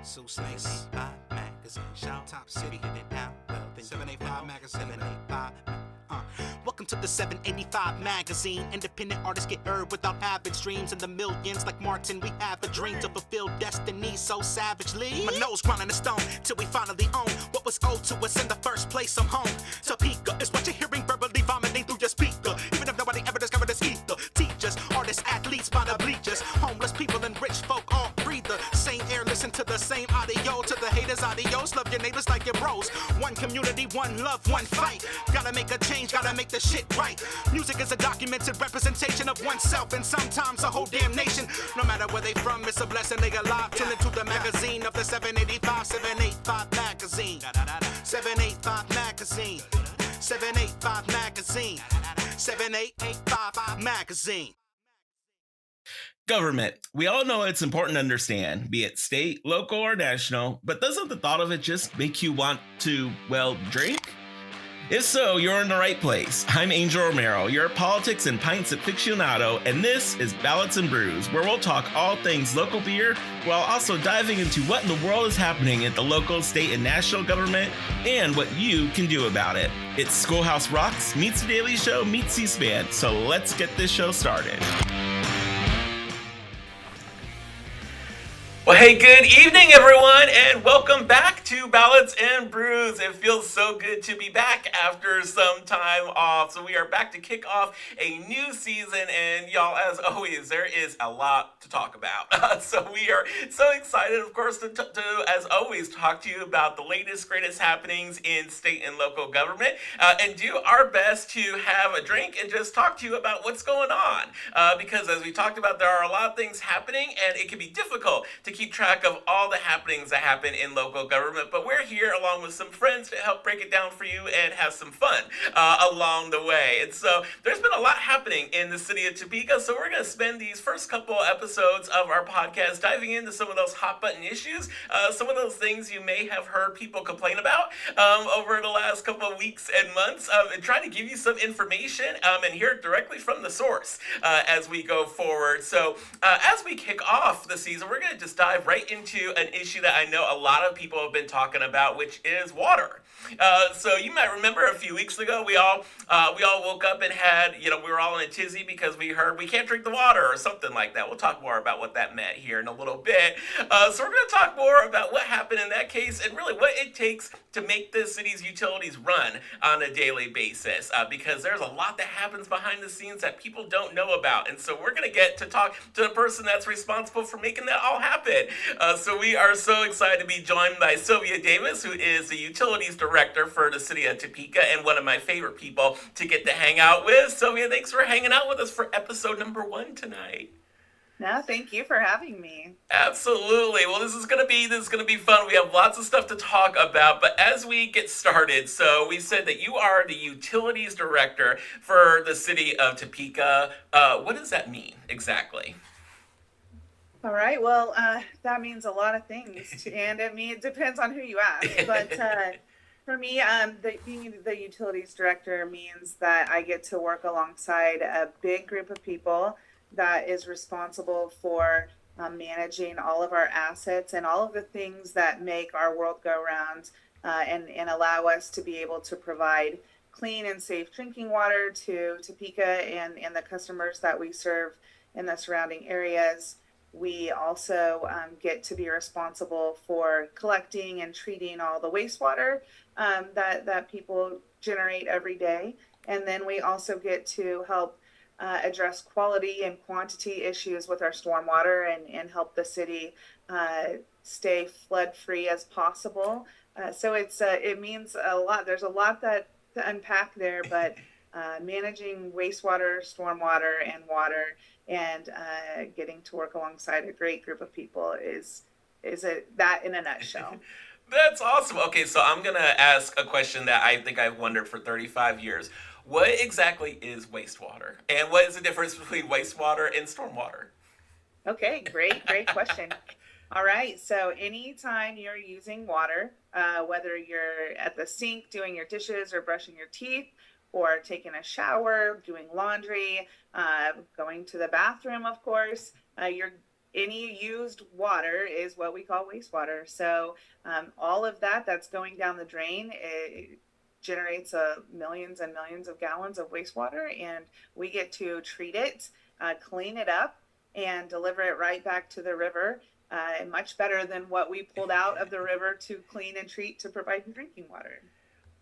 So snakes, 785 magazine, shout top city, hit it out. Well, then 785 magazine, 785. Welcome to the 785 magazine. Independent artists get heard without having streams, and the millions like Martin. We have a dream to fulfill destiny so savagely. My nose grinding a stone till we finally own what was owed to us in the first place. I'm home. Topeka is what you're hearing, verbally vomiting through your speaker. Even if nobody ever discovered this ether. Teachers, artists, athletes by the bleachers, homeless people and rich folk all breathe the same air. Listen to the same audio. To the haters, adios. Love your neighbors like your bros. One community, one love, one fight. Gotta make a change, gotta make the shit right. Music is a documented representation of oneself and sometimes a whole damn nation. No matter where they from, it's a blessing they alive. Tune into the magazine of the 785, 785 magazine. 785 magazine. 785 magazine. 7885 magazine. Government. We all know it's important to understand, be it state, local, or national, but doesn't the thought of it just make you want to, well, drink? If so, you're in the right place. I'm Angel Romero, your politics and pints aficionado, and this is Ballots and Brews, where we'll talk all things local beer, while also diving into what in the world is happening at the local, state, and national government, and what you can do about it. It's Schoolhouse Rocks meets The Daily Show meets C-SPAN, so let's get this show started. Well, hey, good evening, everyone, and welcome back to Ballots and Brews. It feels so good to be back after some time off. So we are back to kick off a new season, and y'all, as always, there is a lot to talk about. So we are so excited, of course, to, as always, talk to you about the latest, greatest happenings in state and local government, and do our best to have a drink and just talk to you about what's going on. Because as we talked about, there are a lot of things happening, and it can be difficult to keep track of all the happenings that happen in local government, but we're here along with some friends to help break it down for you and have some fun along the way. And so there's been a lot happening in the city of Topeka, so we're going to spend these first couple episodes of our podcast diving into some of those hot button issues, some of those things you may have heard people complain about over the last couple of weeks and months, and trying to give you some information and hear it directly from the source as we go forward. So as we kick off the season, we're going to just dive right into an issue that I know a lot of people have been talking about, which is water. So you might remember a few weeks ago, we all woke up and had, we were all in a tizzy because we heard we can't drink the water or something like that. We'll talk more about what that meant here in a little bit. So we're going to talk more about what happened in that case and really what it takes to make the city's utilities run on a daily basis, because there's a lot that happens behind the scenes that people don't know about. And so we're going to get to talk to the person that's responsible for making that all happen. So we are so excited to be joined by Sylvia Davis, who is the Utilities Director for the City of Topeka and one of my favorite people to get to hang out with. Sylvia, thanks for hanging out with us for episode number 1 tonight. No, thank you for having me. Absolutely. Well, this is gonna be fun. We have lots of stuff to talk about, but as we get started, so we said that you are the Utilities Director for the City of Topeka. What does that mean exactly? All right. Well, that means a lot of things, and it depends on who you ask. But for me, being the utilities director means that I get to work alongside a big group of people that is responsible for managing all of our assets and all of the things that make our world go round, and allow us to be able to provide clean and safe drinking water to Topeka and the customers that we serve in the surrounding areas. We also get to be responsible for collecting and treating all the wastewater that people generate every day. And then we also get to help address quality and quantity issues with our stormwater and help the city stay flood free as possible. So it means a lot. There's a lot to unpack there, but managing wastewater, stormwater, and water, and getting to work alongside a great group of people is that in a nutshell. That's awesome. Okay, so I'm going to ask a question that I think I've wondered for 35 years. What exactly is wastewater? And what is the difference between wastewater and stormwater? Okay, great question. All right, so anytime you're using water, whether you're at the sink doing your dishes or brushing your teeth, or taking a shower, doing laundry, going to the bathroom, of course, you're any used water is what we call wastewater. So all of that's going down the drain. It generates millions and millions of gallons of wastewater, and we get to treat it, clean it up, and deliver it right back to the river. Much better than what we pulled out of the river to clean and treat to provide drinking water.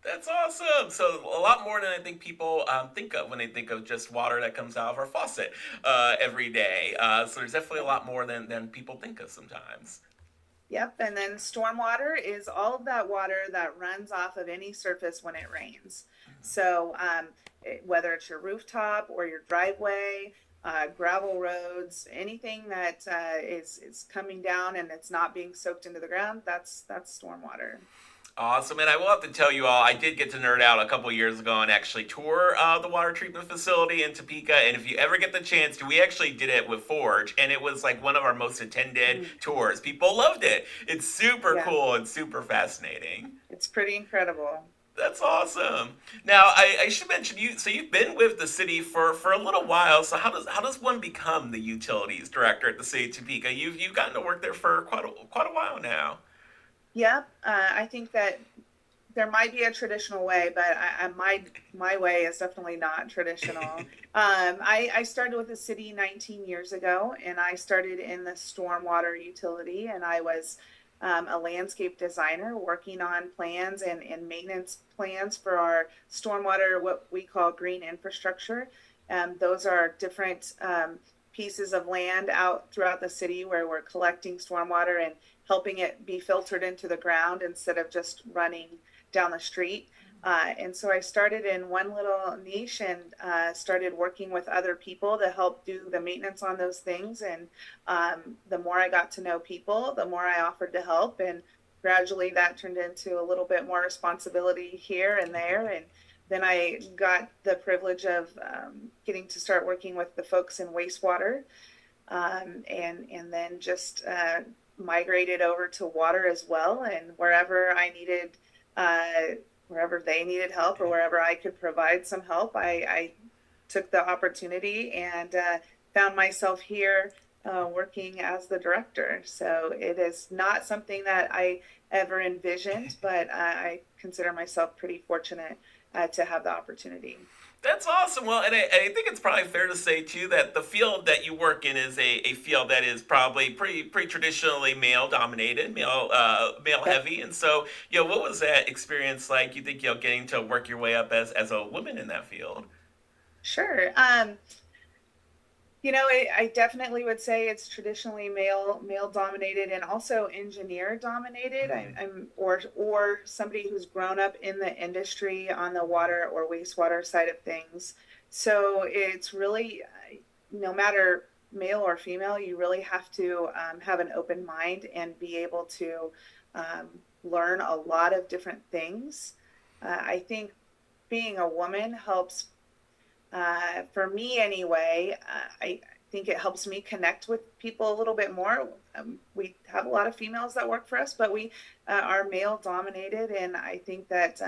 That's awesome. So a lot more than I think people think of when they think of just water that comes out of our faucet every day. So there's definitely a lot more than people think of sometimes. Yep, and then stormwater is all of that water that runs off of any surface when it rains. So whether it's your rooftop or your driveway, gravel roads, anything that is coming down and it's not being soaked into the ground, that's stormwater. Awesome, and I will have to tell you all, I did get to nerd out a couple years ago and actually tour the water treatment facility in Topeka, and if you ever get the chance to, we actually did it with Forge, and it was like one of our most attended tours. People loved it. It's super cool and super fascinating. It's pretty incredible. That's awesome. Now, I should mention you. So you've been with the city for a little while. So how does one become the utilities director at the city of Topeka? You've gotten to work there for quite a while now. Yeah, I think that there might be a traditional way, but my way is definitely not traditional. I started with the city 19 years ago, and I started in the stormwater utility, and I was a landscape designer working on plans and maintenance plans for our stormwater, what we call green infrastructure. Those are different pieces of land out throughout the city where we're collecting stormwater and helping it be filtered into the ground instead of just running down the street. And so I started in one little niche and started working with other people to help do the maintenance on those things. And the more I got to know people, the more I offered to help. And gradually that turned into a little bit more responsibility here and there. And then I got the privilege of getting to start working with the folks in wastewater, and then just migrated over to water as well. And wherever I needed, wherever they needed help or wherever I could provide some help, I took the opportunity and found myself here working as the director. So it is not something that I ever envisioned, but I consider myself pretty fortunate to have the opportunity. That's awesome. Well, and I think it's probably fair to say too that the field that you work in is a field that is probably pretty traditionally male dominated, male heavy. And so, what was that experience like? You think getting to work your way up as a woman in that field? Sure. I definitely would say it's traditionally male dominated and also engineer dominated. Or somebody who's grown up in the industry on the water or wastewater side of things. So it's really, no matter male or female, you really have to have an open mind and be able to learn a lot of different things. I think being a woman helps. For me anyway, I think it helps me connect with people a little bit more. We have a lot of females that work for us, but we are male dominated. And I think that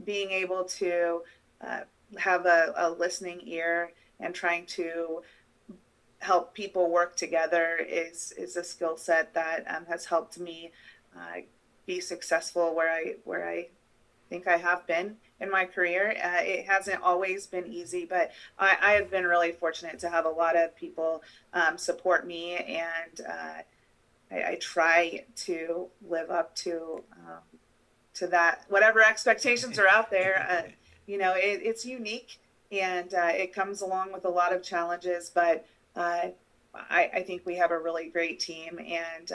being able to have a listening ear and trying to help people work together is a skill set that has helped me be successful where I think I have been in my career. It hasn't always been easy, but I have been really fortunate to have a lot of people support me, and I try to live up to that, whatever expectations are out there. It's unique, and it comes along with a lot of challenges, but I think we have a really great team, and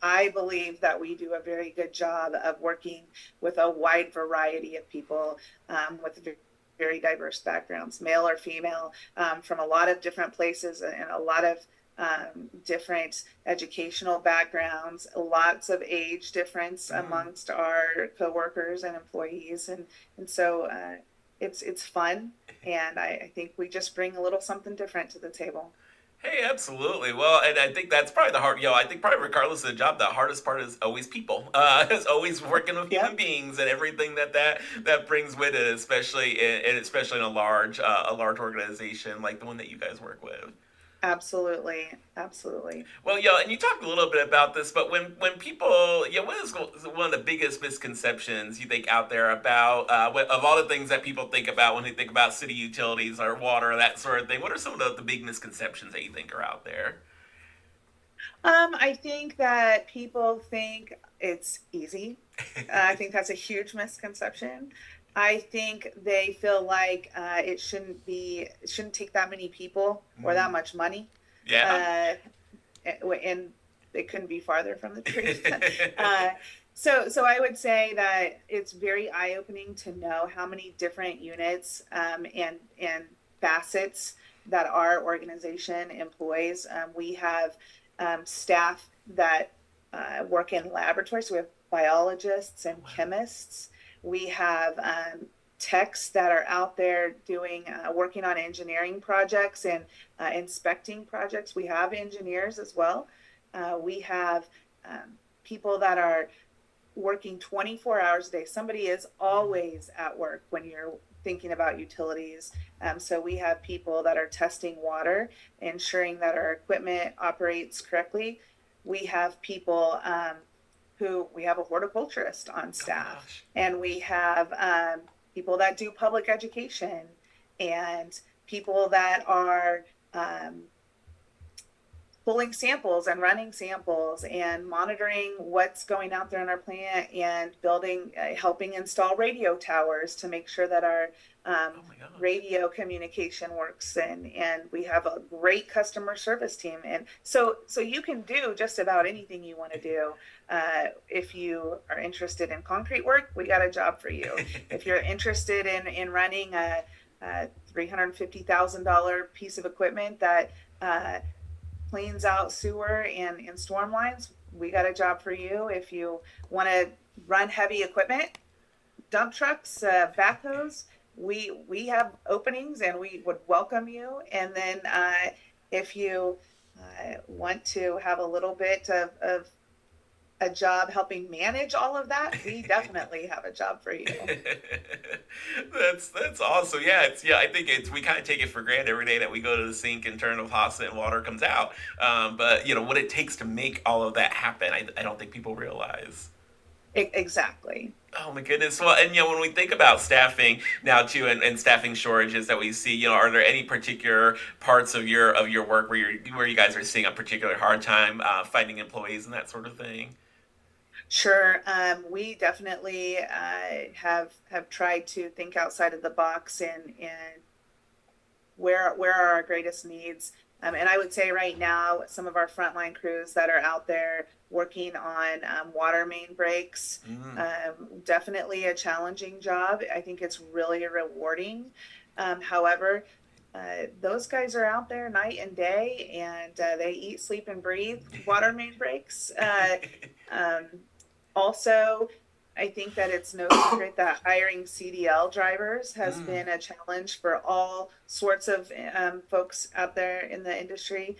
I believe that we do a very good job of working with a wide variety of people with very diverse backgrounds, male or female, from a lot of different places and a lot of different educational backgrounds, lots of age difference amongst our coworkers and employees. And so it's fun. And I think we just bring a little something different to the table. Hey, absolutely. Well, and I think that's probably the hard, I think probably regardless of the job, the hardest part is always people. It's always working with human beings and everything that brings with it, especially in a large organization like the one that you guys work with. Absolutely, absolutely. Well, yeah, and you talked a little bit about this, but when people, yeah, what is one of the biggest misconceptions you think out there about of all the things that people think about when they think about city utilities or water, that sort of thing? What are some of the big misconceptions that you think are out there? I think that people think it's easy. I think that's a huge misconception. I think they feel like it shouldn't take that many people or that Mm, much money. yeah. Uh, and it couldn't be farther from the truth. uh, so I would say that it's very eye-opening to know how many different units and facets that our organization employs. We have staff that work in laboratories. So we have biologists and chemists. We have techs that are out there doing working on engineering projects and inspecting projects. We have engineers as well. We have people that are working 24 hours a day. Somebody is always at work when you're thinking about utilities. So we have people that are testing water, ensuring that our equipment operates correctly. We have people who we have a horticulturist on Oh staff, gosh. and we have people that do public education, and people that are um, pulling samples and running samples and monitoring what's going out there in our plant and building, helping install radio towers to make sure that our um, Oh my gosh. radio communication works. And we have a great customer service team. And so you can do just about anything you want to do. If you are interested in concrete work, we got a job for you. If you're interested in running a $350,000 piece of equipment that cleans out sewer and storm lines, we got a job for you. If you want to run heavy equipment, dump trucks, backhoes, we have openings and we would welcome you. And then if you want to have a little bit of a job helping manage all of that, we definitely have a job for you. That's awesome. Yeah, I think it's we kind of take it for granted every day that we go to the sink and turn the faucet and water comes out. But what it takes to make all of that happen, I don't think people realize. Exactly. Oh my goodness. Well, and when we think about staffing now too, and staffing shortages that we see, are there any particular parts of your work where you guys are seeing a particularly hard time finding employees and that sort of thing? Sure. We definitely have tried to think outside of the box and where are our greatest needs. And I would say right now, some of our frontline crews that are out there working on water main breaks, Mm. definitely a challenging job. I think it's really rewarding. However, those guys are out there night and day, and they eat, sleep, and breathe water main breaks. Um, Also, I think that it's no secret that hiring CDL drivers has Mm. been a challenge for all sorts of folks out there in the industry.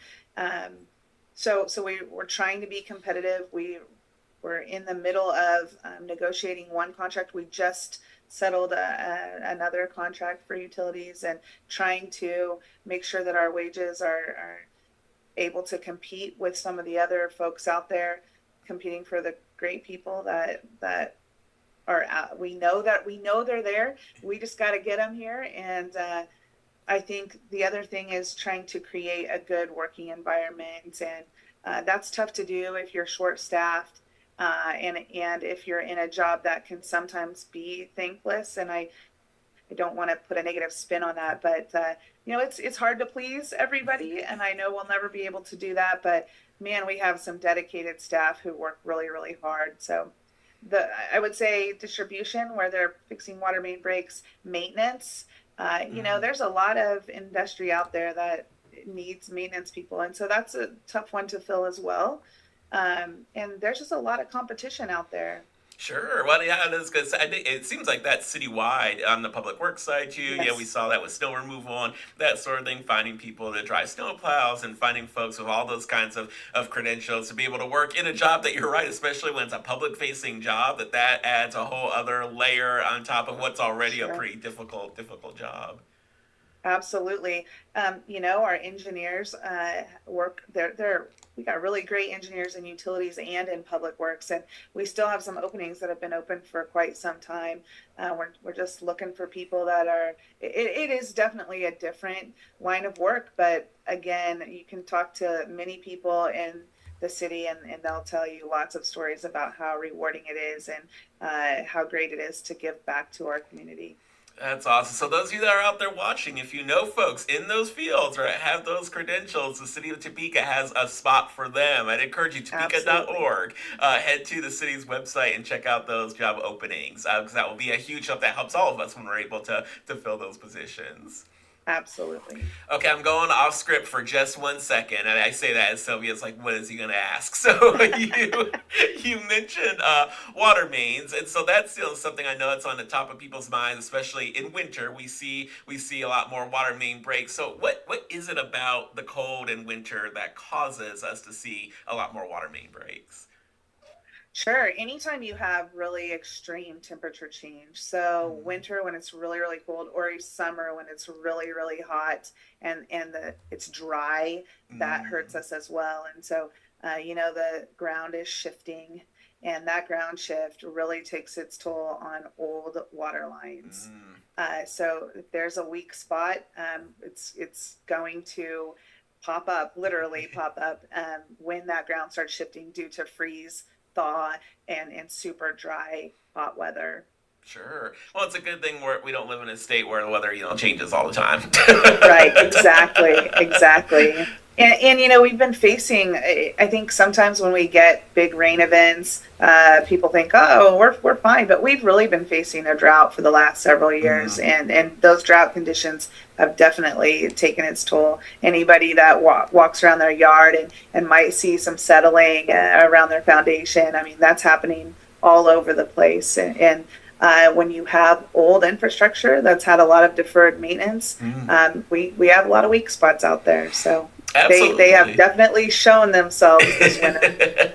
So we're trying to be competitive. We're in the middle of negotiating one contract. We just settled another contract for utilities and trying to make sure that our wages are able to compete with some of the other folks out there competing for the great people that are out. We know they're there. We just got to get them here. And I think the other thing is trying to create a good working environment, and that's tough to do if you're short staffed. And if you're in a job that can sometimes be thankless, and I don't want to put a negative spin on that, but it's hard to please everybody, and I know we'll never be able to do that. But man, we have some dedicated staff who work really, really hard. So I would say distribution, where they're fixing water main breaks, maintenance. Mm. There's a lot of industry out there that needs maintenance people, and so that's a tough one to fill as well. And there's just a lot of competition out there. Sure. Well, yeah, that's good. I think it seems like that's citywide on the public works side too. Yeah, we Yes. saw that with snow removal and that sort of thing, finding people to drive snow plows and finding folks with all those kinds of credentials to be able to work in a job that you're right, especially when it's a public facing job, that adds a whole other layer on top of what's already a Sure. pretty difficult job. Absolutely. Our engineers work. We got really great engineers in utilities and in public works, and we still have some openings that have been open for quite some time. We're just looking for people that are. It is definitely a different line of work, but again, you can talk to many people in the city, and they'll tell you lots of stories about how rewarding it is and how great it is to give back to our community. That's awesome. So those of you that are out there watching, if you know folks in those fields or have those credentials, the City of Topeka has a spot for them. I'd encourage you, Absolutely. topeka.org. Head to the city's website and check out those job openings, because that will be a huge help that helps all of us when we're able to fill those positions. Absolutely. Okay, I'm going off script for just 1 second, and I say that as Sylvia's like, "What is he going to ask?" So you mentioned water mains, and so that's still something I know that's on the top of people's minds, especially in winter. We see a lot more water main breaks. So what is it about the cold and winter that causes us to see a lot more water main breaks? Sure. Anytime you have really extreme temperature change, so winter when it's really, really cold, or summer when it's really, really hot and it's dry, that hurts Mm, us as well. And so, the ground is shifting, and that ground shift really takes its toll on old water lines. mm. So if there's a weak spot, it's going to pop up, literally pop up, when that ground starts shifting due to freeze, thaw, and super dry hot weather. Sure. Well, it's a good thing we don't live in a state where the weather, changes all the time. Right, exactly, exactly. And we've been facing. I think sometimes when we get big rain events, people think, "Oh, we're fine," but we've really been facing a drought for the last several years, Mm, and those drought conditions have definitely taken its toll. Anybody that walks around their yard and might see some settling around their foundation, I mean, that's happening all over the place, and when you have old infrastructure that's had a lot of deferred maintenance, mm. we have a lot of weak spots out there. So they have Absolutely. definitely shown themselves this winter.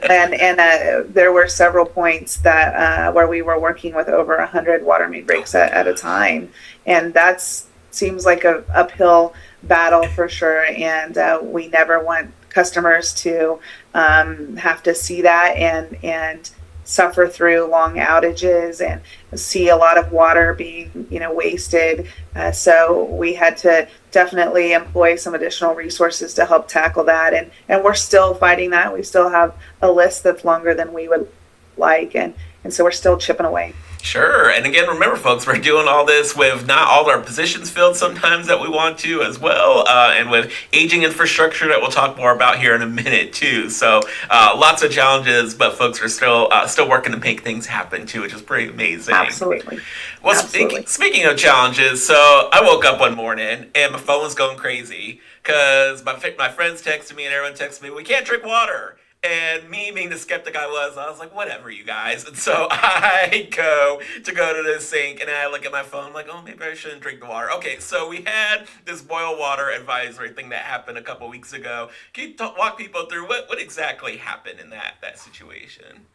And there were several points that where we were working with over 100 water main Oh breaks my at a gosh. time, and that's seems like a uphill battle for sure. And we never want customers to have to see that and suffer through long outages and see a lot of water being wasted. So we had to definitely employ some additional resources to help tackle that, and we're still fighting that. We still have a list that's longer than we would like, and so we're still chipping away. Sure. And again, remember, folks, we're doing all this with not all our positions filled sometimes that we want to as well, and with aging infrastructure that we'll talk more about here in a minute too. So lots of challenges, but folks are still working to make things happen too, which is pretty amazing. Absolutely. Well, Absolutely. speaking of challenges, so I woke up one morning and my phone was going crazy because my friends texted me and everyone texted me, "We can't drink water." And me being the skeptic I was like, whatever, you guys. And so I go to the sink and I look at my phone, like, oh, maybe I shouldn't drink the water. Okay, so we had this boil water advisory thing that happened a couple weeks ago. Can you walk people through what exactly happened in that situation?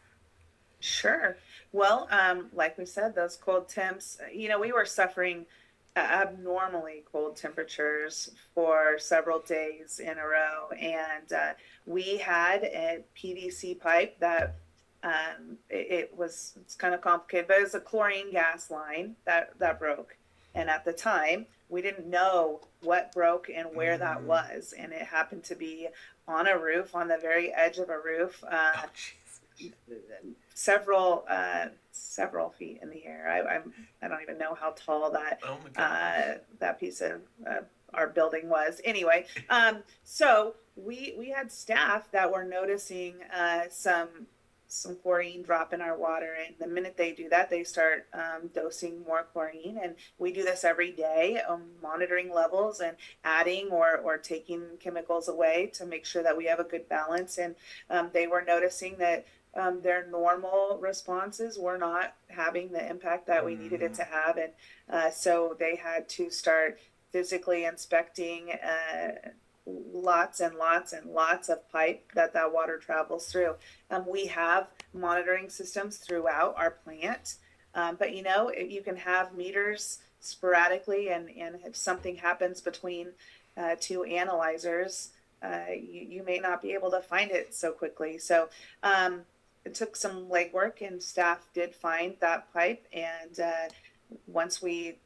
Sure. Well, like we said, those cold temps, we were suffering abnormally cold temperatures for several days in a row. And we had a PVC pipe that it's kind of complicated, but it was a chlorine gas line that broke. And at the time, we didn't know what broke and where that Mm. was. And it happened to be on a roof, on the very edge of a roof. Oh, jeez. Several feet in the air. I don't even know how tall Oh my gosh. that piece of our building was. Anyway, so we had staff that were noticing some chlorine drop in our water, and the minute they do that, they start dosing more chlorine. And we do this every day, monitoring levels and adding or taking chemicals away to make sure that we have a good balance. And they were noticing that their normal responses were not having the impact that we needed it Mm. to have. And so they had to start physically inspecting lots and lots and lots of pipe that water travels through. We have monitoring systems throughout our plant, but you can have meters sporadically, and if something happens between two analyzers, you may not be able to find it so quickly. So it took some legwork, and staff did find that pipe. And once we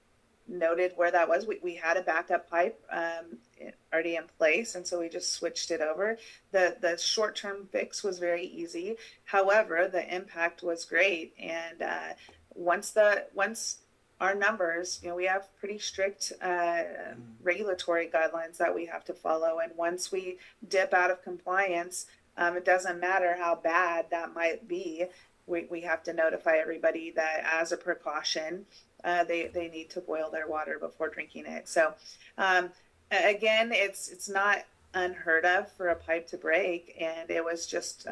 noted where that was, we had a backup pipe already in place, and so we just switched it over. The short-term fix was very easy. However, the impact was great. And once our numbers, we have pretty strict regulatory guidelines that we have to follow, and once we dip out of compliance, it doesn't matter how bad that might be. We have to notify everybody that as a precaution, they need to boil their water before drinking it. So again, it's not unheard of for a pipe to break, and it was just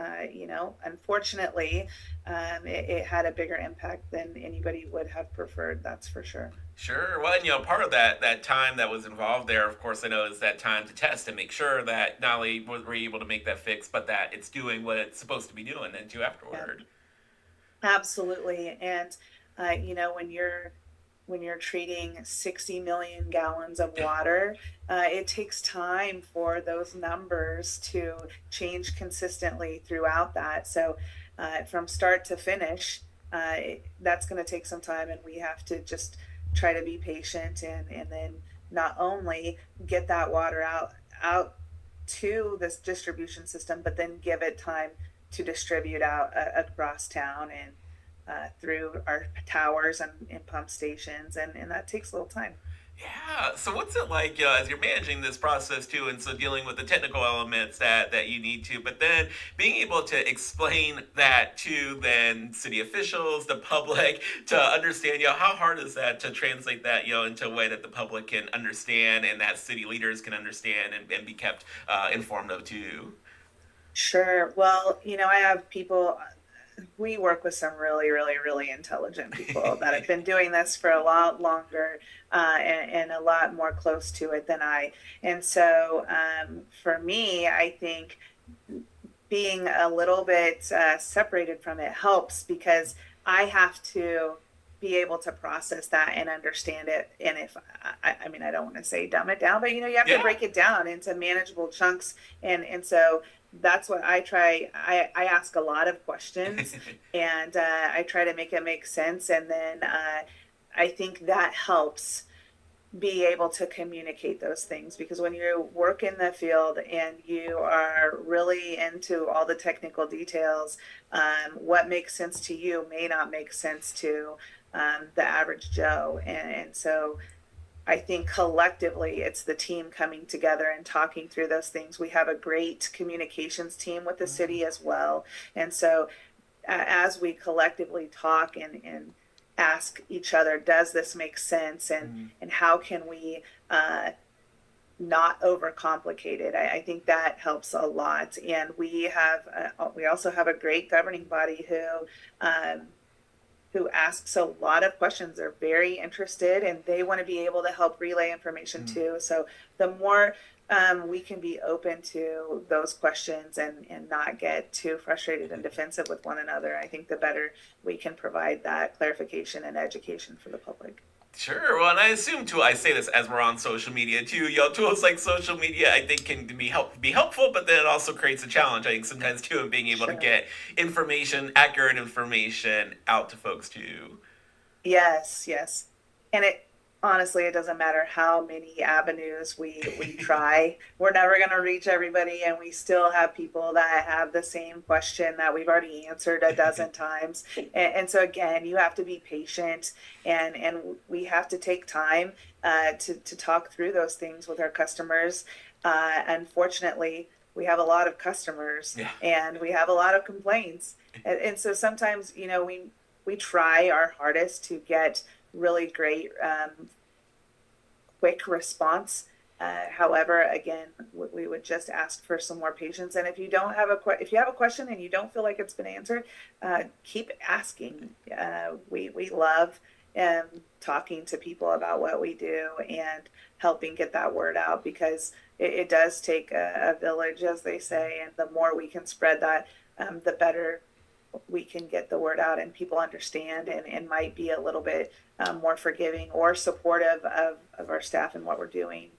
unfortunately it had a bigger impact than anybody would have preferred, that's for sure. Sure. Well, and part of that time that was involved there, of course, I know is that time to test and make sure that not only were you able to make that fix, but that it's doing what it's supposed to be doing then too afterward. Yeah. Absolutely. And when you're treating 60 million gallons of water, it takes time for those numbers to change consistently throughout that. So from start to finish, that's going to take some time, and we have to just try to be patient, and then not only get that water out to this distribution system, but then give it time to distribute out across town and through our towers and pump stations, and that takes a little time. Yeah. So what's it like as you're managing this process too, and so dealing with the technical elements that you need to, but then being able to explain that to then city officials, the public, to understand, how hard is that to translate that, into a way that the public can understand and that city leaders can understand and be kept informed of too? Sure. Well, I have people. We work with some really, really, really intelligent people that have been doing this for a lot longer and a lot more close to it than I. And so for me, I think being a little bit separated from it helps, because I have to be able to process that and understand it. And if I don't want to say dumb it down, but you have to break it down into manageable chunks. And so that's what I try. I ask a lot of questions and I try to make it make sense. And then I think that helps be able to communicate those things, because when you work in the field and you are really into all the technical details, what makes sense to you may not make sense to the average Joe. And so I think collectively it's the team coming together and talking through those things. We have a great communications team with the city as well. And so as we collectively talk and ask each other, does this make sense? And how can we not overcomplicate it? I think that helps a lot. And we also have a great governing body who asks a lot of questions. They're very interested, and they want to be able to help relay information too. So the more we can be open to those questions and not get too frustrated and defensive with one another, I think the better we can provide that clarification and education for the public. Sure. Well, and I assume too, I say this as we're on social media too, tools like social media, I think can be helpful, but then it also creates a challenge, I think, sometimes too, in being able to get accurate information out to folks too. Yes. And honestly, it doesn't matter how many avenues we try. We're never going to reach everybody, and we still have people that have the same question that we've already answered a dozen times. And so again, you have to be patient, and we have to take time to talk through those things with our customers. Unfortunately, we have a lot of customers, and we have a lot of complaints. And so sometimes, we try our hardest to get really great quick response. However, again, we would just ask for some more patience. And if you have a question and you don't feel like it's been answered, keep asking. We love talking to people about what we do and helping get that word out, because it does take a village, as they say, and the more we can spread that, the better we can get the word out and people understand and might be a little bit more forgiving or supportive of our staff and what we're doing.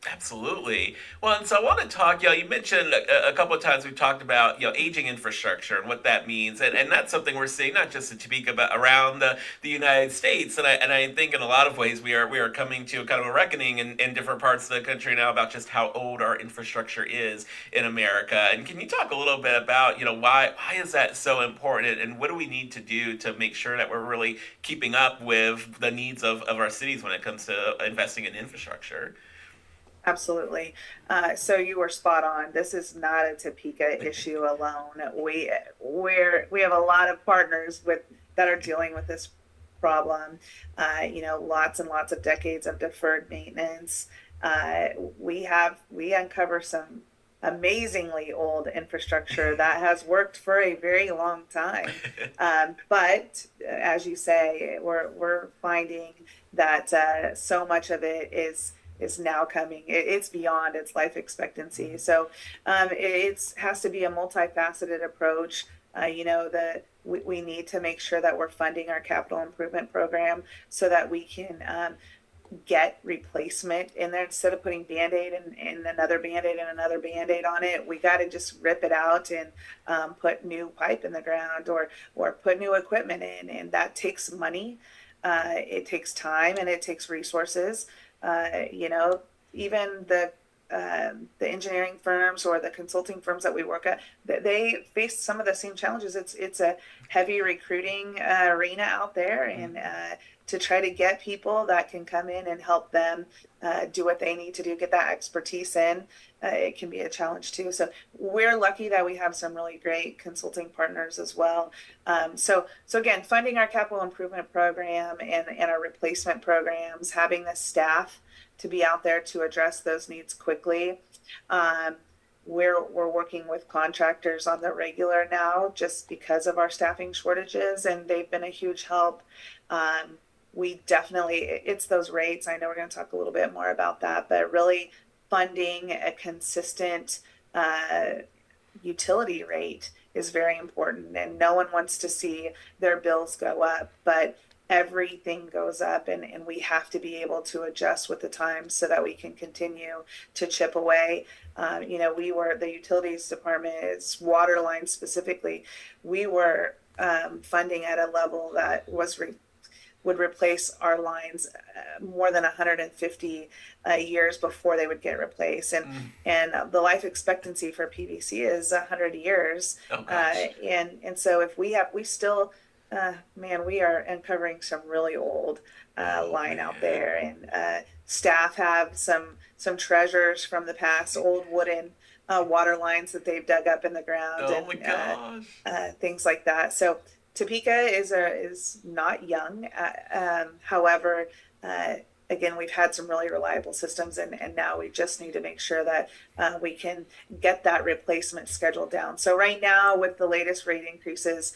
Absolutely. Well, and so I want to talk, you mentioned a couple of times we've talked about, aging infrastructure and what that means. And that's something we're seeing not just in Topeka, but around the United States. And I think in a lot of ways we are coming to kind of a reckoning in different parts of the country now about just how old our infrastructure is in America. And can you talk a little bit about, why is that so important and what do we need to do to make sure that we're really keeping up with the needs of our cities when it comes to investing in infrastructure? Absolutely. So you were spot on. This is not a Topeka issue alone. We have a lot of partners that are dealing with this problem. Lots and lots of decades of deferred maintenance. We uncover some amazingly old infrastructure that has worked for a very long time. But as you say, we're finding that so much of it is now coming. It's beyond its life expectancy. So it has to be a multifaceted approach. We need to make sure that we're funding our capital improvement program so that we can get replacement in there instead of putting Band-Aid and another Band-Aid and another Band-Aid on it. We got to just rip it out and put new pipe in the ground or put new equipment in. And that takes money. It takes time and it takes resources. Even the engineering firms or the consulting firms that we work at, they face some of the same challenges. It's a heavy recruiting arena out there, and to try to get people that can come in and help them do what they need to do, get that expertise in, it can be a challenge too. So we're lucky that we have some really great consulting partners as well. So again, funding our capital improvement program and our replacement programs, having the staff to be out there to address those needs quickly. We're working with contractors on the regular now just because of our staffing shortages, and they've been a huge help. We definitely, it's those rates. I know we're going to talk a little bit more about that, but really funding a consistent utility rate is very important, and no one wants to see their bills go up, but everything goes up, and we have to be able to adjust with the times so that we can continue to chip away. The utilities department, it's water lines specifically, we were funding at a level that would replace our lines more than 150 years before they would get replaced. And the life expectancy for PVC is 100 years. Oh, gosh. And so if we still, we are uncovering some really old line out there. And staff have some treasures from the past, old wooden water lines that they've dug up in the ground. Oh, my gosh. Things like that. So Topeka is not young. However, again, we've had some really reliable systems, and now we just need to make sure that we can get that replacement schedule down. So right now, with the latest rate increases,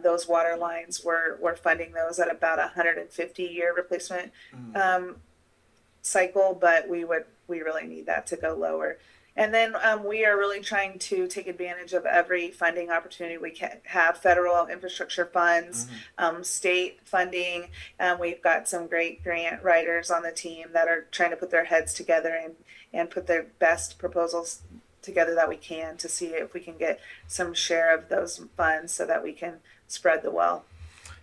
those water lines, we're funding those at about 150-year replacement cycle, but we really need that to go lower. And then we are really trying to take advantage of every funding opportunity we can have, federal infrastructure funds, state funding. We've got some great grant writers on the team that are trying to put their heads together and put their best proposals together that we can to see if we can get some share of those funds so that we can spread the wealth.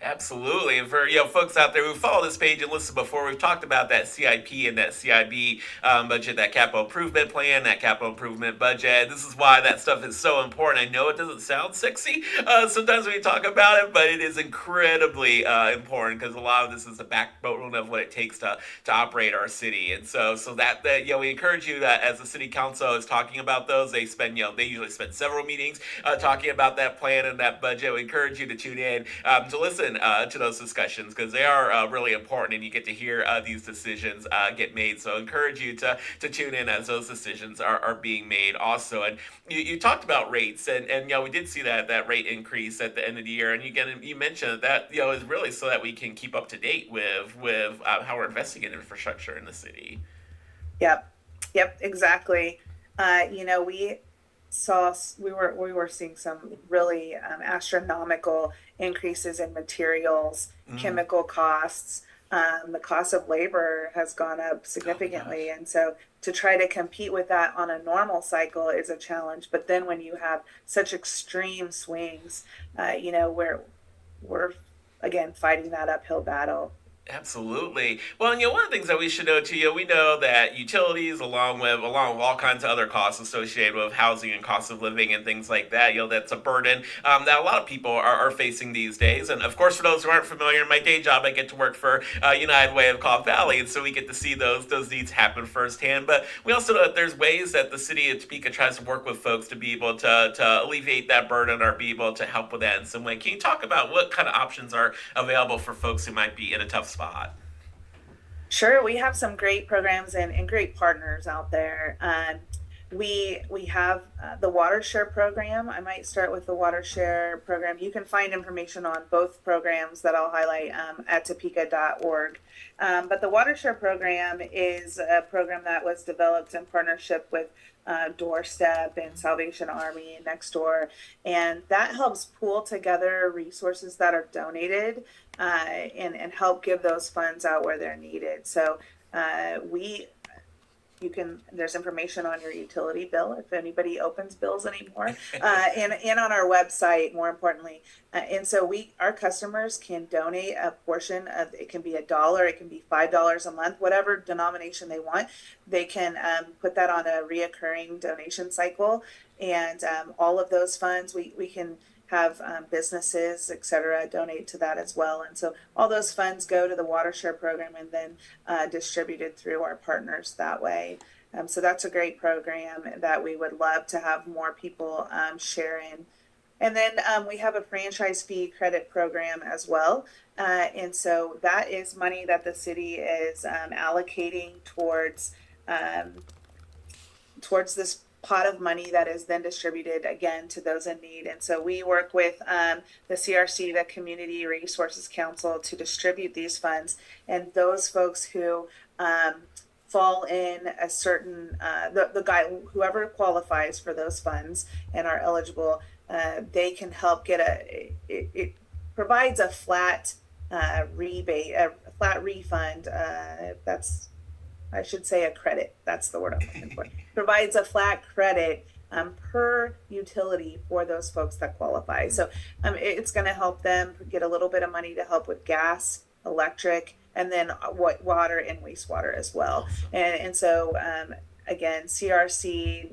Absolutely. And for folks out there who follow this page and listen before, we've talked about that CIP and that CIB budget, that capital improvement plan, that capital improvement budget. This is why that stuff is so important. I know it doesn't sound sexy sometimes when you talk about it, but it is incredibly important because a lot of this is the backbone of what it takes to operate our city. And so that we encourage you that as the city council is talking about those, they usually spend several meetings talking about that plan and that budget. We encourage you to tune in to listen to those discussions because they are really important, and you get to hear these decisions get made. So I encourage you to tune in as those decisions are being made also. And you talked about rates, and we did see that rate increase at the end of the year, and you mentioned that is really so that we can keep up to date with how we're investing in infrastructure in the city. Yep, exactly. we were seeing some really astronomical increases in materials, Mm. chemical costs. The cost of labor has gone up Oh my gosh. significantly, and so to try to compete with that on a normal cycle is a challenge. But then when you have such extreme swings, we're again fighting that uphill battle. Absolutely. Well, and one of the things that we should know too, we know that utilities, along with all kinds of other costs associated with housing and cost of living and things like that, that's a burden that a lot of people are facing these days. And of course, for those who aren't familiar, in my day job, I get to work for United Way of Cobb Valley, and so we get to see those needs happen firsthand. But we also know that there's ways that the city of Topeka tries to work with folks to be able to alleviate that burden or be able to help with that in some way. Can you talk about what kind of options are available for folks who might be in a tough spot? Sure, we have some great programs and great partners out there. We have the water share program. I might start with the water share program. You can find information on both programs that I'll highlight at topeka.org. But the water share program is a program that was developed in partnership with Doorstep and Salvation Army next door, and that helps pool together resources that are donated and help give those funds out where they're needed. So we you can there's information on your utility bill if anybody opens bills anymore, and on our website, more importantly. And so our customers can donate a portion of, it can be $1, it can be $5 a month, whatever denomination they want. They can put that on a reoccurring donation cycle, and all of those funds we can have businesses, et cetera, donate to that as well. And so all those funds go to the water share program and then distributed through our partners that way. So that's a great program that we would love to have more people share in. And then we have a franchise fee credit program as well. And so that is money that the city is allocating towards this pot of money that is then distributed again to those in need. And so we work with the CRC, the Community Resources Council, to distribute these funds. And those folks who fall in a certain, the guy, whoever qualifies for those funds and are eligible, they can help get it provides a flat rebate, a flat refund. I should say a credit. That's the word I'm looking for. Provides a flat credit per utility for those folks that qualify. So it's going to help them get a little bit of money to help with gas, electric, and then water and wastewater as well. And so again, crcnet.org,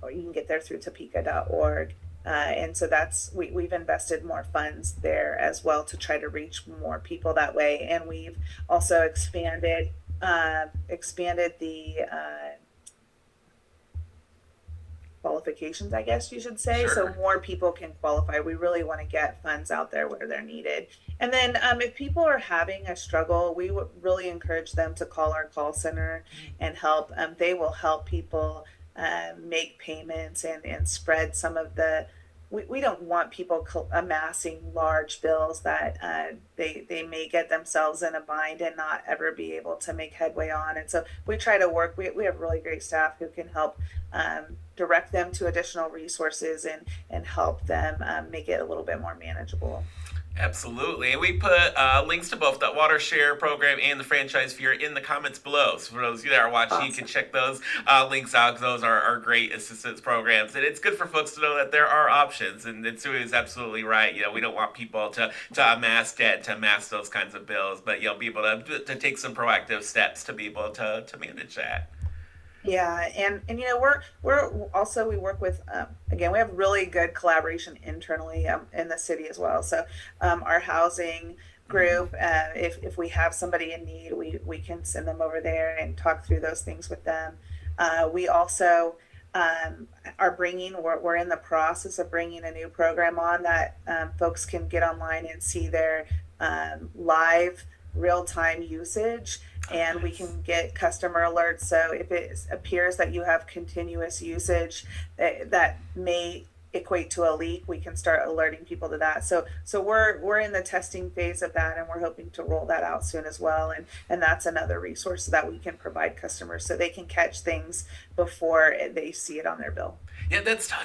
or you can get there through topeka.org. And so we've invested more funds there as well to try to reach more people that way. And we've also expanded the qualifications, I guess you should say. Sure. So more people can qualify. We really want to get funds out there where they're needed. And then if people are having a struggle, we would really encourage them to call our call center and help. They will help people make payments and spread some of the. We don't want people amassing large bills that they may get themselves in a bind and not ever be able to make headway on. And so we try to work. We have really great staff who can help direct them to additional resources and help them make it a little bit more manageable. Absolutely. And we put links to both the water share program and the franchise fee in the comments below. So for those of you that are watching, Awesome. you can check those links out, because those are great assistance programs. And it's good for folks to know that there are options. And Sue is absolutely right. We don't want people to amass debt, to amass those kinds of bills, but be able to take some proactive steps to be able to manage that. Yeah, and we're also, we work with again, we have really good collaboration internally in the city as well. So our housing group, if we have somebody in need, we can send them over there and talk through those things with them. We also we're in the process of bringing a new program on that folks can get online and see their live real-time usage, and we can get customer alerts. So if it appears that you have continuous usage that may equate to a leak, we can start alerting people to that. So we're in the testing phase of that, and we're hoping to roll that out soon as well. And that's another resource that we can provide customers so they can catch things before they see it on their bill. Yeah,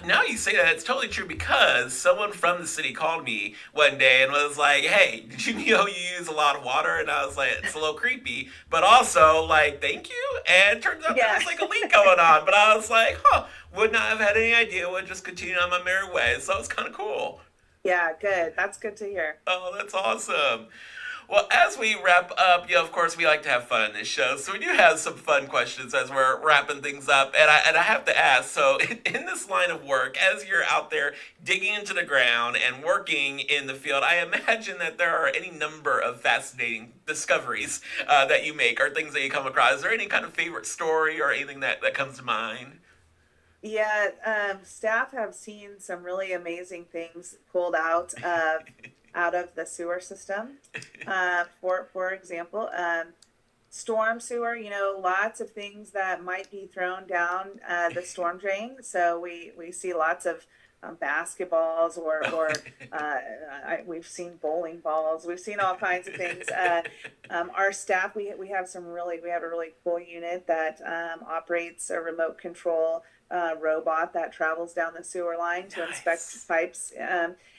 now you say that, it's totally true because someone from the city called me one day and was like, "Hey, did you know you use a lot of water?" And I was like, "It's a little creepy, but also like, thank you." And it turns out there Yeah. was like a leak going on, but I was like, "Huh, would not have had any idea. Would just continue on my merry way." So it's kind of cool. Yeah, good. That's good to hear. Oh, that's awesome. Well, as we wrap up, of course, we like to have fun on this show, so we do have some fun questions as we're wrapping things up. And I have to ask, so in this line of work, as you're out there digging into the ground and working in the field, I imagine that there are any number of fascinating discoveries that you make or things that you come across. Is there any kind of favorite story or anything that comes to mind? Yeah, staff have seen some really amazing things pulled out of the sewer system. For example, storm sewer. Lots of things that might be thrown down the storm drain. So we see lots of basketballs we've seen bowling balls. We've seen all kinds of things. Our staff, we have a really cool unit that operates a remote control robot that travels down the sewer line to inspect pipes.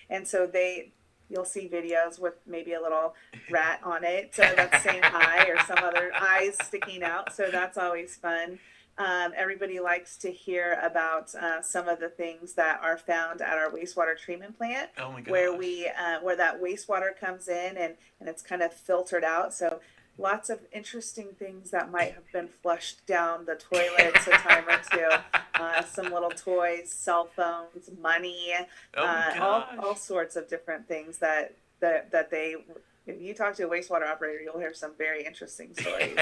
And so you'll see videos with maybe a little rat on it that's saying hi, or some other eyes sticking out. So that's always fun. Everybody likes to hear about some of the things that are found at our wastewater treatment plant, Oh my gosh. where that wastewater comes in and it's kind of filtered out. So lots of interesting things that might have been flushed down the toilets a time or two. Some little toys, cell phones, money, Oh my all sorts of different things that they. If you talk to a wastewater operator, you'll hear some very interesting stories.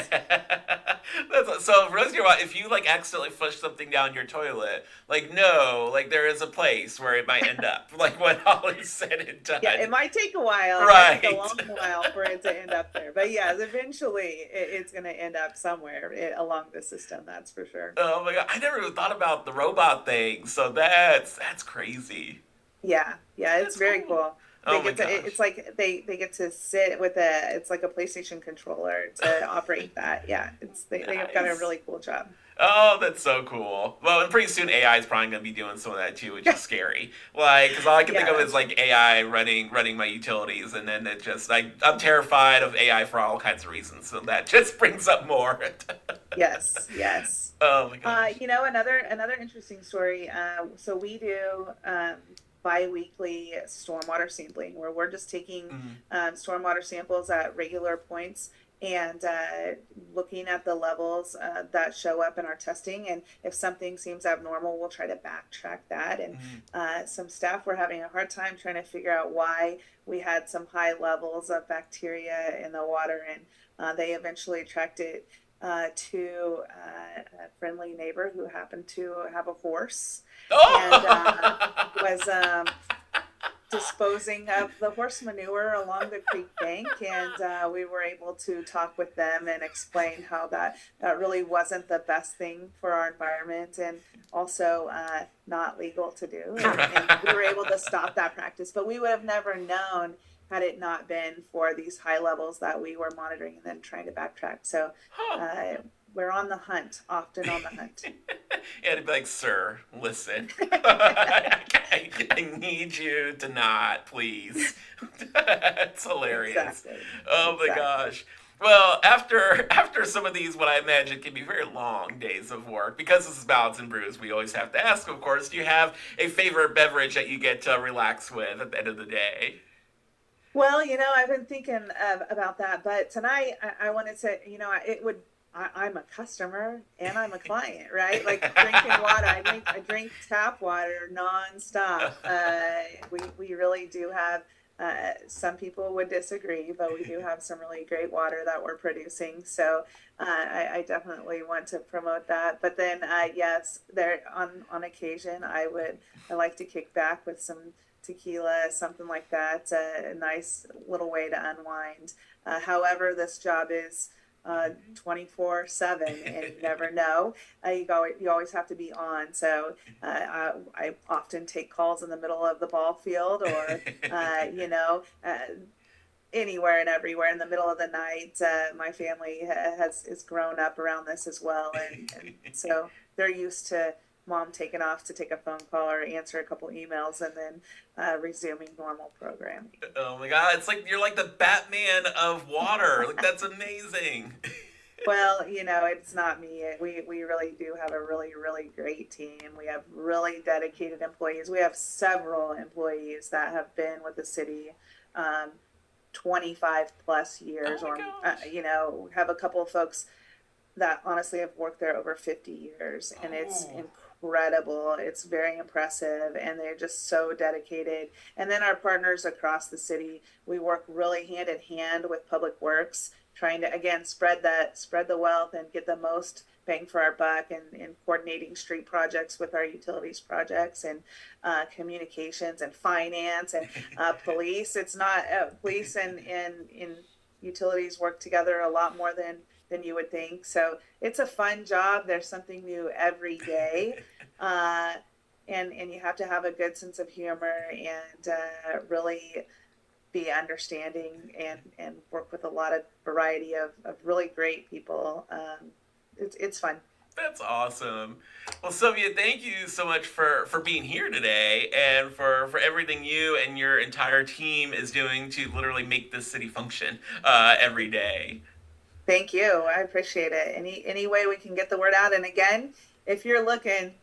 So, Rosie, if you like accidentally flush something down your toilet, there is a place where it might end up, like when all is said and done. Yeah, it might take a while. Right. It might take a long while for it to end up there. But yes, eventually it's going to end up somewhere along the system. That's for sure. Oh my God, I never even thought about the robot thing. So that's crazy. Yeah, it's That's very cool. cool. Oh my gosh. It's like they get to sit with it's like a PlayStation controller to operate that. Yeah, they've got a Nice. really cool job. Oh, that's so cool. Well, and pretty soon AI is probably going to be doing some of that too, which is scary. Because all I can think of is like AI running my utilities, and then it just I'm terrified of AI for all kinds of reasons. So that just brings up more. Yes. Oh my gosh. Another interesting story. So we do bi-weekly stormwater sampling, where we're just taking stormwater samples at regular points and looking at the levels that show up in our testing. And if something seems abnormal, we'll try to backtrack that. And some staff were having a hard time trying to figure out why we had some high levels of bacteria in the water. And they eventually tracked it to a friendly neighbor who happened to have a horse and was disposing of the horse manure along the creek bank. And we were able to talk with them and explain how that really wasn't the best thing for our environment, and also not legal to do. And we were able to stop that practice, but we would have never known had it not been for these high levels that we were monitoring and then trying to backtrack. So we're on the hunt, often on the hunt. Yeah, to be like, "Sir, listen, I need you to not, please." It's hilarious. Exactly. Oh my gosh. Well, after some of these, what I imagine can be very long days of work, because this is Ballots and Brews, we always have to ask, of course, do you have a favorite beverage that you get to relax with at the end of the day? Well, I've been thinking about that, but tonight I wanted to, I'm a customer and I'm a client, right? Like drinking water, I drink tap water nonstop. We really do have, some people would disagree, but we do have some really great water that we're producing. So I definitely want to promote that. But then, yes, there on occasion, I like to kick back with some tequila, something like that, a nice little way to unwind. However, this job is 24/7, and you never know. You always have to be on. So I often take calls in the middle of the ball field, or anywhere and everywhere in the middle of the night. My family is grown up around this as well, and so they're used to mom taking off to take a phone call or answer a couple emails and then resuming normal programming. Oh my God, it's like you're like the Batman of water. Like, that's amazing. Well, it's not me. We really do have a really, really great team. We have really dedicated employees. We have several employees that have been with the city 25 plus years, Oh my gosh. have a couple of folks that honestly have worked there over 50 years, and it's incredible. It's very impressive, and they're just so dedicated. And then our partners across the city, we work really hand in hand with Public Works, trying to, again, spread the wealth and get the most bang for our buck, and coordinating street projects with our utilities projects, and communications and finance and police. It's not police and utilities work together a lot more than you would think. So it's a fun job. There's something new every day. And you have to have a good sense of humor, and really be understanding, and work with a lot of variety of really great people. It's fun. That's awesome. Well, Sylvia, thank you so much for being here today, and for everything you and your entire team is doing to literally make this city function every day. Thank you. I appreciate it. Any way we can get the word out. And again, if you're looking,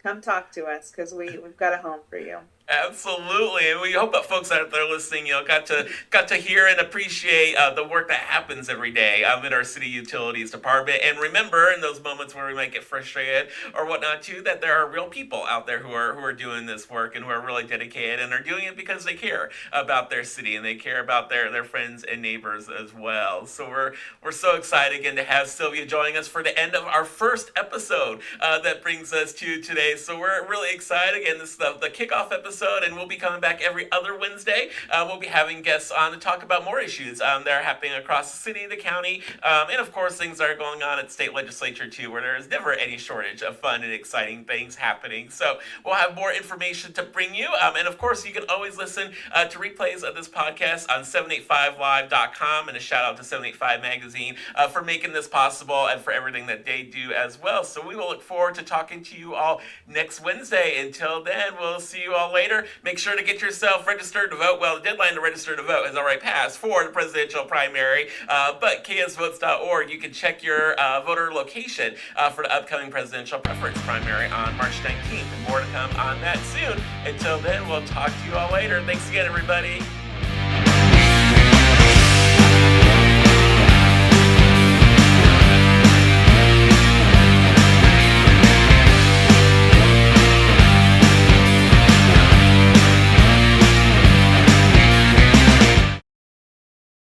come talk to us, because we've got a home for you. Absolutely, and we hope that folks out there listening, got to hear and appreciate the work that happens every day in our city utilities department. And remember, in those moments where we might get frustrated or whatnot, too, that there are real people out there who are doing this work, and who are really dedicated, and are doing it because they care about their city, and they care about their friends and neighbors as well. So we're so excited again to have Sylvia joining us for the end of our first episode that brings us to today. So we're really excited. Again, this is the kickoff episode. And we'll be coming back every other Wednesday. We'll be having guests on to talk about more issues that are happening across the city, the county, and of course things that are going on at state legislature too, where there is never any shortage of fun and exciting things happening. So we'll have more information to bring you, and of course you can always listen to replays of this podcast on 785live.com, and a shout out to 785 Magazine for making this possible, and for everything that they do as well. So we will look forward to talking to you all next Wednesday. Until then, we'll see you all later. Make sure to get yourself registered to vote. Well, the deadline to register to vote has already passed for the presidential primary, but ksvotes.org, you can check your voter location for the upcoming presidential preference primary on March 19th. And more to come on that soon. Until then, we'll talk to you all later. Thanks again, everybody.